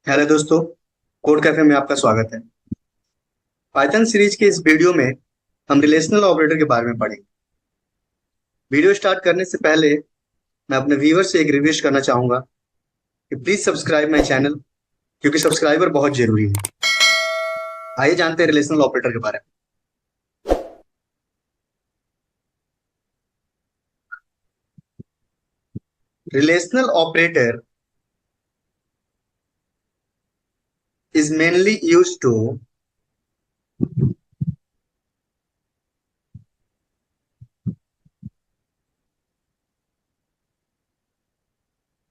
Hello दोस्तों। Code cafe में आपका स्वागत है। पाइथन सीरीज के इस वीडियो में हम रिलेशनल ऑपरेटर के बारे में पढ़ेंगे। वीडियो स्टार्ट करने से पहले मैं अपने व्यूअर से एक रिक्वेस्ट करना चाहूंगा कि प्लीज सब्सक्राइब माय चैनल, क्योंकि सब्सक्राइबर बहुत जरूरी है। आइए जानते हैं रिलेशनल ऑपरेटर के बारे में। Relational operator is mainly use to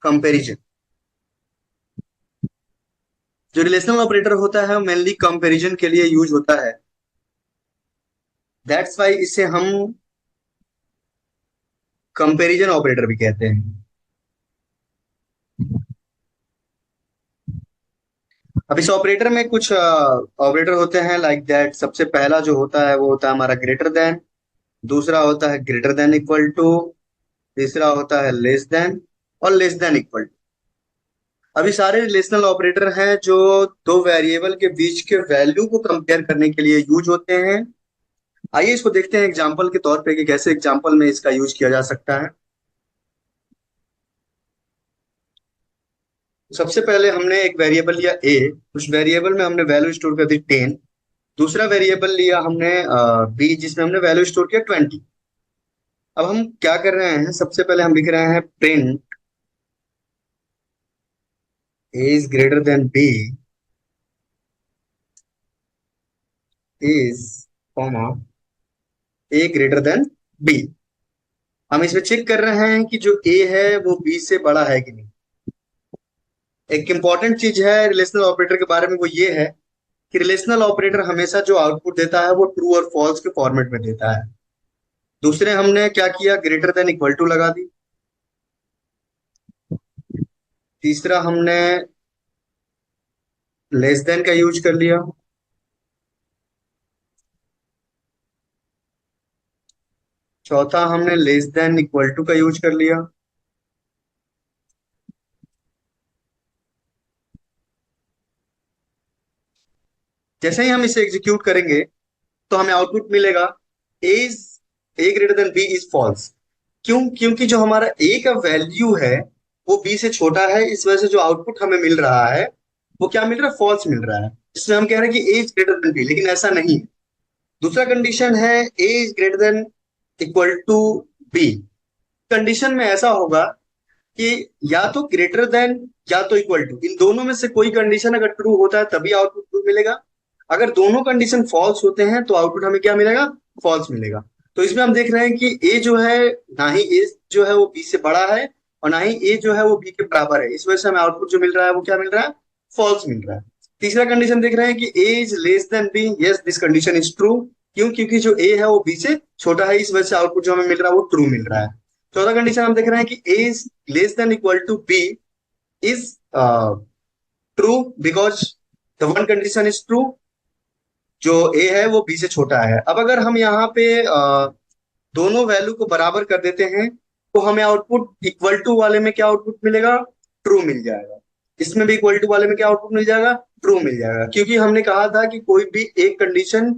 comparison. जो रिलेशनल ऑपरेटर होता है मेनली कंपेरिजन के लिए यूज होता है। दैट्स वाई इसे हम कंपेरिजन ऑपरेटर भी कहते हैं। अब इस ऑपरेटर में कुछ ऑपरेटर होते हैं लाइक दैट। सबसे पहला जो होता है वो होता है हमारा ग्रेटर देन। दूसरा होता है ग्रेटर देन इक्वल टू। तीसरा होता है लेस देन और लेस देन इक्वल टू। अभी सारे रिलेशनल ऑपरेटर हैं जो दो वेरिएबल के बीच के वैल्यू को कंपेयर करने के लिए यूज होते हैं। आइए इसको देखते हैं एग्जांपल के तौर पे कि कैसे एग्जांपल में इसका यूज किया जा सकता है। सबसे पहले हमने एक वेरिएबल लिया ए। उस वेरिएबल में हमने वैल्यू स्टोर कर दी 10। दूसरा वेरिएबल लिया हमने बी, जिसमें हमने वैल्यू स्टोर किया 20। अब हम क्या कर रहे हैं, सबसे पहले हम लिख रहे हैं print A is greater than B is comma A greater than B. हम इसमें चेक कर रहे हैं कि जो ए है वो बी से बड़ा है कि नहीं। एक इंपॉर्टेंट चीज है रिलेशनल ऑपरेटर के बारे में, वो ये है कि रिलेशनल ऑपरेटर हमेशा जो आउटपुट देता है वो ट्रू और फॉल्स के फॉर्मेट में देता है। दूसरे हमने क्या किया, ग्रेटर देन इक्वल टू लगा दी। तीसरा हमने लेस देन का यूज कर लिया। चौथा हमने लेस देन इक्वल टू का यूज कर लिया। जैसे ही हम इसे एग्जीक्यूट करेंगे तो हमें आउटपुट मिलेगा is A greater than B is false. क्यों? क्योंकि जो हमारा ए का वैल्यू है वो बी से छोटा है, इस वजह से जो आउटपुट हमें मिल रहा है वो क्या मिल रहा है, फॉल्स मिल रहा है। इसमें हम कह रहे हैं कि A is greater than B, लेकिन ऐसा नहीं है। दूसरा कंडीशन है A is greater than equal to B. Condition में ऐसा होगा कि या तो ग्रेटर देन या तो इक्वल टू, इन दोनों में से कोई कंडीशन अगर ट्रू होता है तभी आउटपुट ट्रू मिलेगा। अगर दोनों कंडीशन फॉल्स होते हैं तो आउटपुट हमें क्या मिलेगा, फॉल्स मिलेगा। तो इसमें हम देख रहे हैं कि ए जो है, ना ही ए जो है वो बी से बड़ा है और ना ही ए जो है वो बी के बराबर है। इस वजह से हमें आउटपुट जो मिल रहा है वो क्या मिल रहा है, फॉल्स मिल रहा है। तीसरा कंडीशन देख रहे हैं कि A is less than B. Yes, this condition is true. क्यों? क्योंकि जो ए है वो बी से छोटा है, इस वजह से आउटपुट जो हमें मिल रहा है वो ट्रू मिल रहा है। चौथा कंडीशन हम देख रहे हैं कि A is less than equal to B is true because the one condition is true, जो ए है वो बी से छोटा है। अब अगर हम यहाँ पे दोनों वैल्यू को बराबर कर देते हैं तो हमें आउटपुट इक्वल टू वाले में क्या आउटपुट मिलेगा, ट्रू मिल जाएगा। इसमें भी इक्वल टू वाले में क्या आउटपुट मिल जाएगा, ट्रू मिल जाएगा। क्योंकि हमने कहा था कि कोई भी एक condition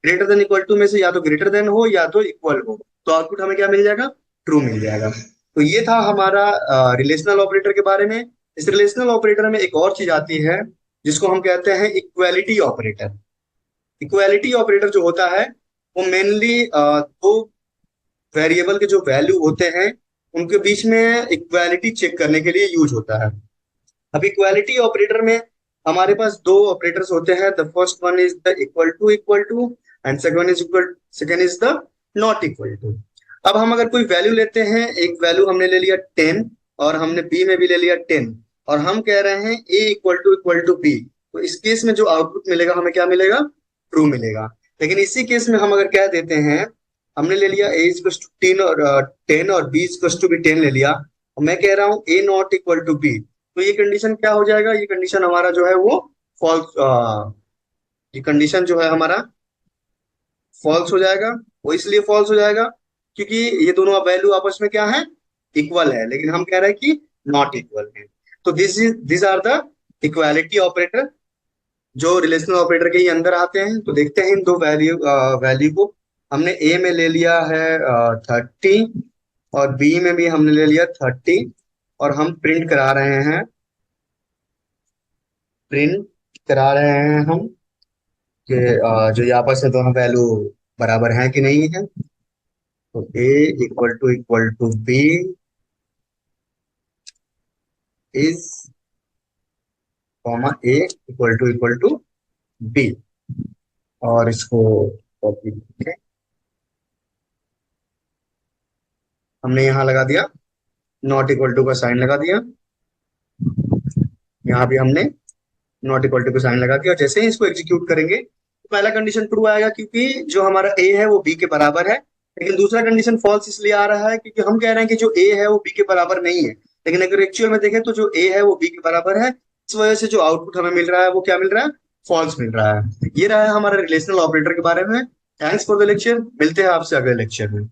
greater than equal to में से या तो ग्रेटर देन हो या तो इक्वल हो, तो आउटपुट हमें क्या मिल जाएगा, ट्रू मिल जाएगा। तो ये था हमारा रिलेशनल ऑपरेटर के बारे में। इस रिलेशनल ऑपरेटर में एक और चीज आती है जिसको हम कहते हैं इक्वालिटी ऑपरेटर। इक्वालिटी ऑपरेटर जो होता है वो मेनली दो वेरिएबल के जो वैल्यू होते हैं उनके बीच में इक्वालिटी चेक करने के लिए यूज होता है। अब इक्वालिटी ऑपरेटर में हमारे पास दो ऑपरेटर्स होते हैं। The first one is the equal to and second is the not equal to. अब हम अगर कोई वैल्यू लेते हैं, एक वैल्यू हमने ले लिया 10 और हमने बी में भी ले लिया 10, और हम कह रहे हैं ए इक्वल टू बी, तो इस केस में जो आउटपुट मिलेगा हमें क्या मिलेगा, ट्रू मिलेगा। लेकिन इसी केस में हम अगर कह देते हैं, हमने ले लिया ए इक्वल टू 10 और बी इक्वल टू भी 10 ले लिया, और मैं कह रहा हूँ ए नॉट इक्वल टू बी, तो ये कंडीशन क्या हो जाएगा, ये कंडीशन हमारा जो है वो फॉल्स, ये कंडीशन जो है हमारा फॉल्स हो जाएगा। वो इसलिए फॉल्स हो जाएगा क्योंकि ये दोनों वैल्यू आपस में क्या है, इक्वल है, लेकिन हम कह रहे हैं कि नॉट इक्वल है। तो this are the equality operator जो रिलेशनल ऑपरेटर के ही अंदर आते हैं। तो देखते हैं इन दो वैल्यू वैल्यू को। हमने ए में ले लिया है 30, और बी में भी हमने ले लिया 30, और हम प्रिंट करा रहे हैं हम कि जो यहाँ पर से दोनों वैल्यू बराबर हैं कि नहीं है। तो A equal to B is, comma A equal to B, और इसको कॉपी करके हमने यहाँ लगा दिया, नॉट इक्वल टू का साइन लगा दिया। यहाँ भी हमने नॉट इक्वल टू का साइन लगा दिया, और जैसे ही इसको एग्जीक्यूट करेंगे तो पहला कंडीशन ट्रू आएगा क्योंकि जो हमारा ए है वो बी के बराबर है। लेकिन दूसरा कंडीशन फॉल्स इसलिए आ रहा है क्योंकि हम कह रहे हैं कि जो ए है वो बी के बराबर नहीं है। लेकिन अगर एक्चुअल में देखें तो जो ए है वो बी के बराबर है। इस वजह से जो आउटपुट हमें मिल रहा है वो क्या मिल रहा है, फॉल्स मिल रहा है। ये रहा है हमारा रिलेशनल ऑपरेटर के बारे में। थैंक्स फॉर द लेक्चर, मिलते हैं आपसे अगले लेक्चर में।